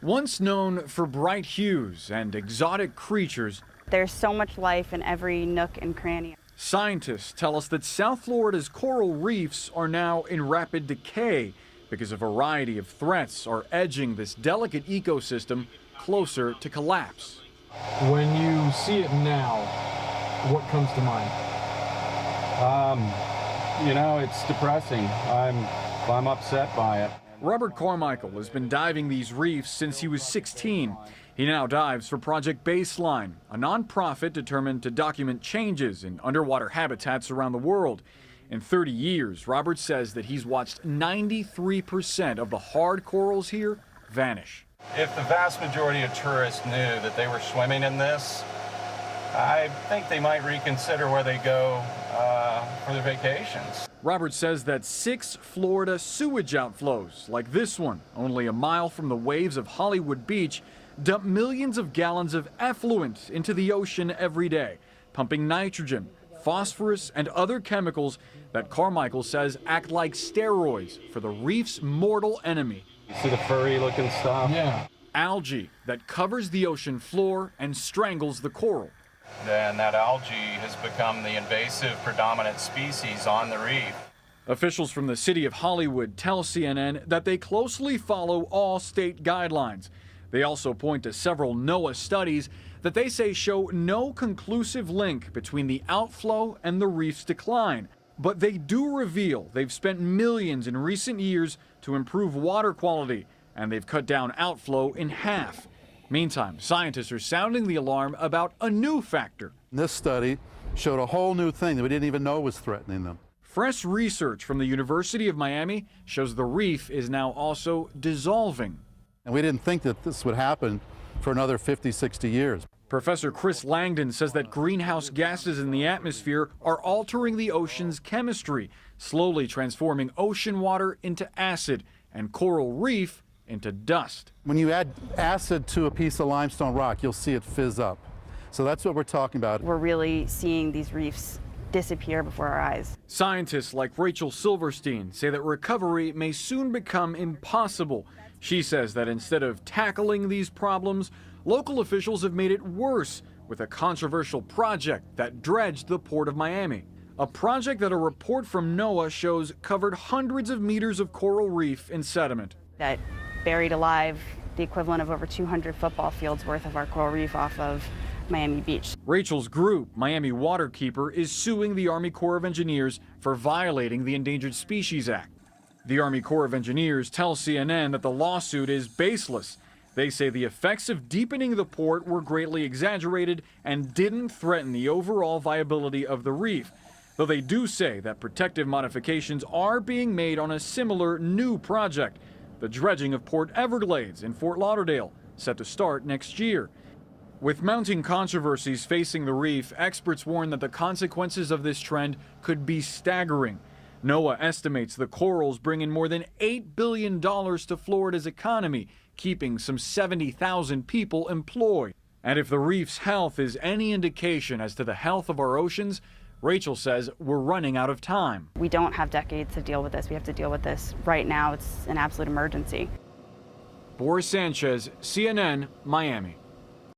Once known for bright hues and exotic creatures, there's so much life in every nook and cranny. Scientists tell us that South Florida's coral reefs are now in rapid decay because a variety of threats are edging this delicate ecosystem closer to collapse. When you see it now, what comes to mind? It's depressing. I'm upset by it. Robert Carmichael has been diving these reefs since he was 16. He now dives for Project Baseline, a nonprofit determined to document changes in underwater habitats around the world. In 30 years, Robert says that he's watched 93% of the hard corals here vanish. If the vast majority of tourists knew that they were swimming in this, I think they might reconsider where they go for their vacations. Robert says that 6 Florida sewage outflows, like this one, only a mile from the waves of Hollywood Beach, dump millions of gallons of effluent into the ocean every day, pumping nitrogen, phosphorus, and other chemicals that Carmichael says act like steroids for the reef's mortal enemy. You see the furry-looking stuff? Yeah. Algae that covers the ocean floor and strangles the coral. Then that algae has become the invasive predominant species on the reef. Officials from the city of Hollywood tell CNN that they closely follow all state guidelines. They also point to several NOAA studies that they say show no conclusive link between the outflow and the reef's decline. But they do reveal they've spent millions in recent years to improve water quality, and they've cut down outflow in half. Meantime, scientists are sounding the alarm about a new factor. This study showed a whole new thing that we didn't even know was threatening them. Fresh research from the University of Miami shows the reef is now also dissolving. And we didn't think that this would happen for another 50, 60 years. Professor Chris Langdon says that greenhouse gases in the atmosphere are altering the ocean's chemistry, slowly transforming ocean water into acid and coral reef into dust. When you add acid to a piece of limestone rock, you'll see it fizz up. So that's what we're talking about. We're really seeing these reefs disappear before our eyes. Scientists like Rachel Silverstein say that recovery may soon become impossible. She says that instead of tackling these problems, local officials have made it worse with a controversial project that dredged the Port of Miami. A project that a report from NOAA shows covered hundreds of meters of coral reef in sediment. That buried alive the equivalent of over 200 football fields worth of our coral reef off of Miami Beach. Rachel's group, Miami Waterkeeper, is suing the Army Corps of Engineers for violating the Endangered Species Act. The Army Corps of Engineers tell CNN that the lawsuit is baseless. They say the effects of deepening the port were greatly exaggerated and didn't threaten the overall viability of the reef, though they do say that protective modifications are being made on a similar new project, the dredging of Port Everglades in Fort Lauderdale, set to start next year. With mounting controversies facing the reef, experts warn that the consequences of this trend could be staggering. NOAA estimates the corals bring in more than $8 billion to Florida's economy, keeping some 70,000 people employed. And if the reef's health is any indication as to the health of our oceans, Rachel says we're running out of time. We don't have decades to deal with this. We have to deal with this right now. It's an absolute emergency. Boris Sanchez, CNN, Miami.